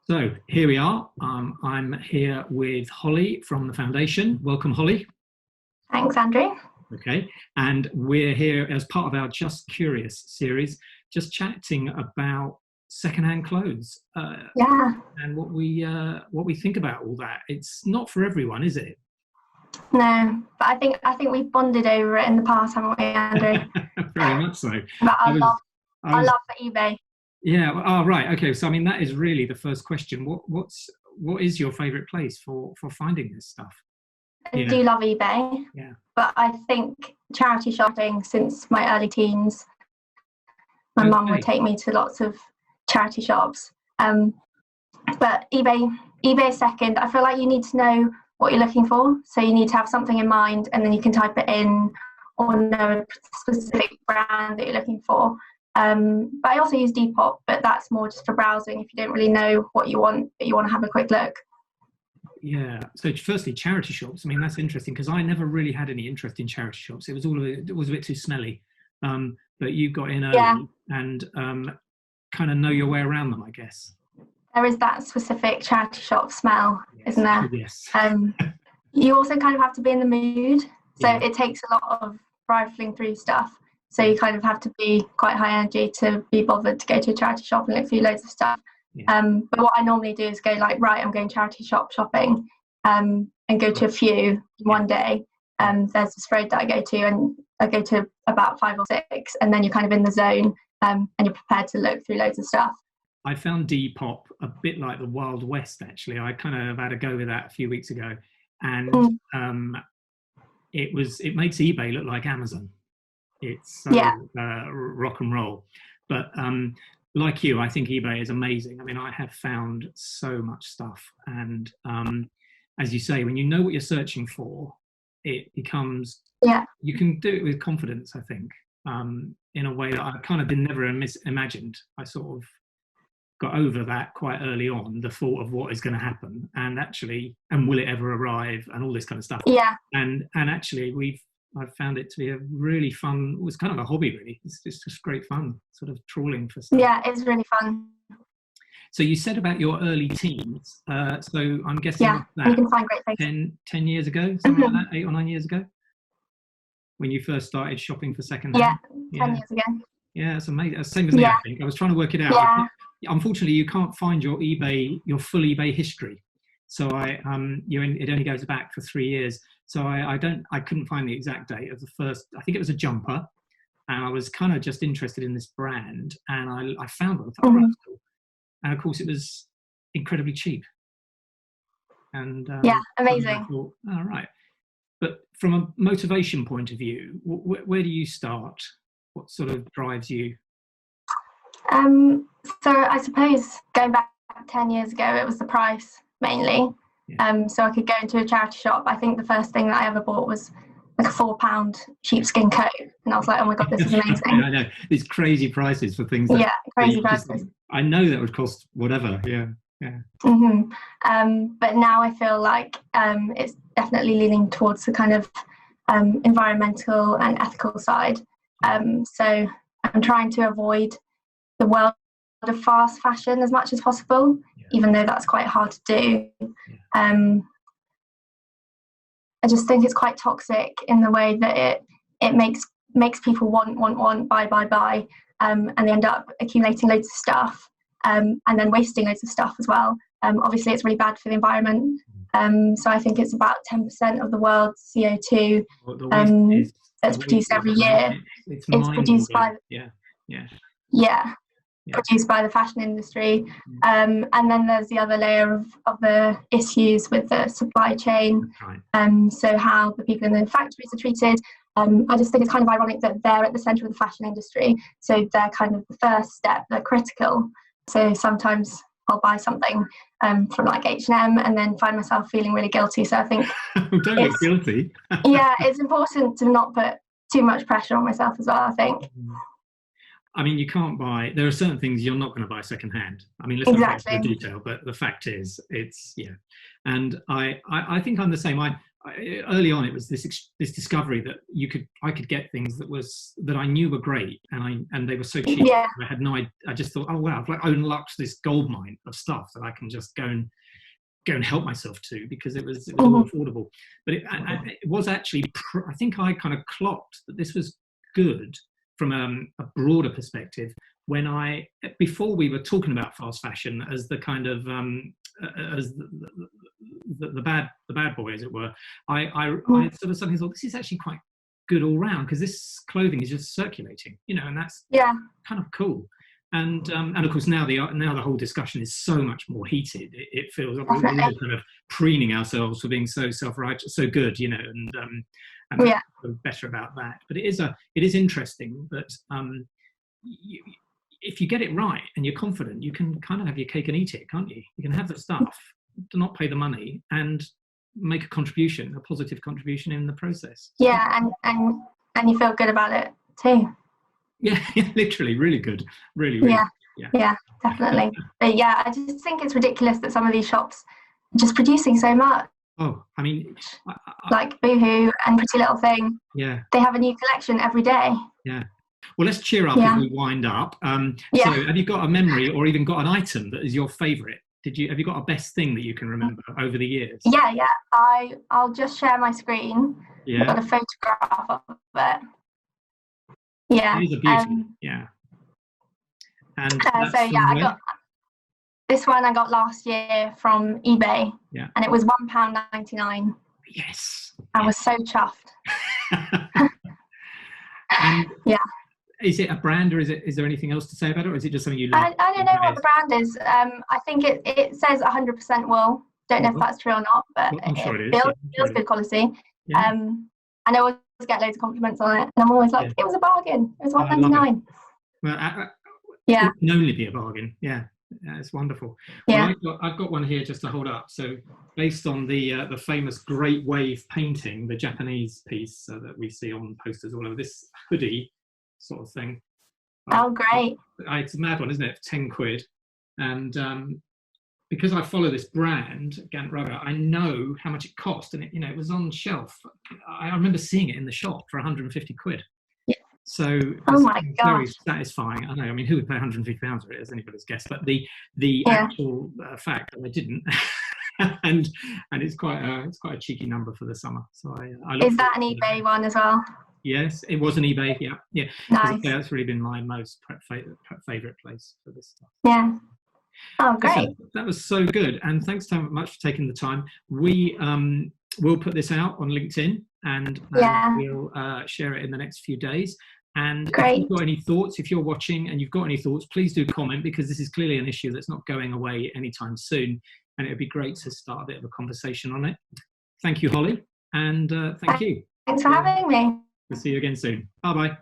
So here we are. I'm here with Holly from the foundation. Welcome, Holly. Thanks, Andrew. Okay, and we're here as part of our Just Curious series, just chatting about secondhand clothes. Yeah. And what we think about all that. It's not for everyone, is it? No, but I think we've bonded over it in the past, haven't we, Andrew? Very much so. But I was, I our was, love for eBay. yeah. Oh, right. Okay. So I mean, that is really the first question. What is your favourite place for finding this stuff? I Yeah. do love eBay. Yeah. But I think charity shopping since my early teens, my mum would take me to lots of charity shops. But eBay second. I feel like you need to know what you're looking for. So you need to have something in mind and then you can type it in or know a specific brand that you're looking for. But I also use Depop, but that's more just for browsing if you don't really know what you want, but you want to have a quick look. Yeah. So firstly, charity shops. I mean, that's interesting because I never really had any interest in charity shops. It was a bit too smelly. But you got in early and kind of know your way around them, I guess. There is that specific charity shop smell, isn't there? Yes. You also kind of have to be in the mood. So it takes a lot of rifling through stuff. So you kind of have to be quite high energy to be bothered to go to a charity shop and look through loads of stuff. Yeah. But what I normally do is go like, right, I'm going charity shop shopping and go to a few one day. There's this road that I go to and I go to about 5 or 6 and then you're kind of in the zone and you're prepared to look through loads of stuff. I found Depop a bit like the Wild West, actually. I kind of had a go with that a few weeks ago. And it makes eBay look like Amazon. It's so rock and roll. But like you, I think eBay is amazing. I mean, I have found so much stuff. And as you say, when you know what you're searching for, it becomes, you can do it with confidence, I think, in a way that I kind of never imagined. I sort of got over that quite early on, the thought of what is going to happen and will it ever arrive and all this kind of stuff. Yeah. And actually I've found it to be a really fun, it was kind of a hobby really. It's just great fun, sort of trawling for stuff. Yeah, it's really fun. So you said about your early teens. So I'm guessing that you can find great places. 10 years ago, something like that, 8 or 9 years ago? When you first started shopping for secondhand? Yeah, 10 years ago. Yeah, it's amazing. Same as me, I think. I was trying to work it out. Yeah. Unfortunately, you can't find your full eBay history. So it only goes back for 3 years. So I couldn't find the exact date of the first. I think it was a jumper, and I was kind of just interested in this brand, and I found one. I thought, oh, that's cool. And of course, it was incredibly cheap. And amazing. I thought, all right. But from a motivation point of view, where do you start? What sort of drives you? So I suppose going back 10 years ago, it was the price mainly. Yeah. So I could go into a charity shop. I think the first thing that I ever bought was like a £4 sheepskin coat, and I was like, "Oh my god, this is amazing!" I know these crazy prices for things. Crazy prices. I know that would cost whatever. Yeah. But now I feel like it's definitely leaning towards the kind of environmental and ethical side. So I'm trying to avoid the world of fast fashion as much as possible, even though that's quite hard to do. I just think it's quite toxic in the way that it makes people want, buy, and they end up accumulating loads of stuff and then wasting loads of stuff as well. Obviously, it's really bad for the environment. So I think it's about 10% of the world's CO2 that's produced every year. It's produced by produced by the fashion industry. And then there's the other layer of the issues with the supply chain. So how the people in the factories are treated. I just think it's kind of ironic that they're at the centre of the fashion industry. So they're kind of the first step, they're critical. So sometimes I'll buy something from like H&M and then find myself feeling really guilty. So I think don't look guilty. It's important to not put too much pressure on myself as well, I think. I mean, you can't buy. There are certain things you're not going to buy secondhand. I mean, let's not go into the detail, but the fact is, it's and I think I'm the same. early on, it was this discovery that I could get things that I knew were great, and they were so cheap. Yeah. I had no idea. I just thought, oh wow, I've like unlocked this gold mine of stuff that I can just go and help myself to, because it was all affordable. But it was actually, I think I kind of clocked that this was good from a broader perspective before we were talking about fast fashion as the kind of as the bad boy, as it were. I sort of suddenly thought, this is actually quite good all round, because this clothing is just circulating, and that's kind of cool. And of course now the whole discussion is so much more heated. It feels like we're all kind of preening ourselves for being so self-righteous, so good, and better about that. But it is interesting that if you get it right and you're confident, you can kind of have your cake and eat it, can't you? You can have the stuff, do not pay the money, and make a positive contribution in the process. Yeah, and you feel good about it too. Yeah, literally, really good, really. Yeah, definitely. But yeah, I just think it's ridiculous that some of these shops are just producing so much. Oh, I mean, like Boohoo and Pretty Little Thing. Yeah, they have a new collection every day. Yeah. Well, let's cheer up as we wind up. So, have you got a memory or even got an item that is your favourite? Have you got a best thing that you can remember over the years? Yeah. I'll just share my screen. Yeah. I've got a photograph of it. Yeah. It is a beauty. Yeah. And I got this one. I got last year from eBay. Yeah. And it was £1.99. Yes. I was so chuffed. And is it a brand, or is there anything else to say about it, or is it just something you like? I don't know what the brand is. I think it says 100% wool. Don't know if that's true or not, but I'm sure it feels good quality. Yeah. And I always get loads of compliments on it, and I'm always like, it was a bargain. It was £1.99. Well, it can only be a bargain. Yeah, it's wonderful. Yeah. Well, I've got one here just to hold up. So, based on the famous Great Wave painting, the Japanese piece that we see on posters all over, this hoodie sort of thing. Oh, great! It's a mad one, isn't it? 10 quid, and because I follow this brand, Gant Rugger, I know how much it cost, and it was on shelf. I remember seeing it in the shop for 150 quid. Yeah. So very satisfying. I know. I mean, who would pay £150 for it? Is anybody's guess. But the actual fact that I didn't, and it's quite a cheeky number for the summer. So is that an eBay one as well? Yes, it was an eBay. Yeah. Nice. That's really been my most favourite place for this stuff. Yeah. Oh, great. That was so good. And thanks so much for taking the time. We will put this out on LinkedIn, and we'll share it in the next few days. And if you've got any thoughts, if you're watching and you've got any thoughts, please do comment, because this is clearly an issue that's not going away anytime soon. And it would be great to start a bit of a conversation on it. Thank you, Holly. And thank you. Thanks for having me. We'll see you again soon. Bye-bye.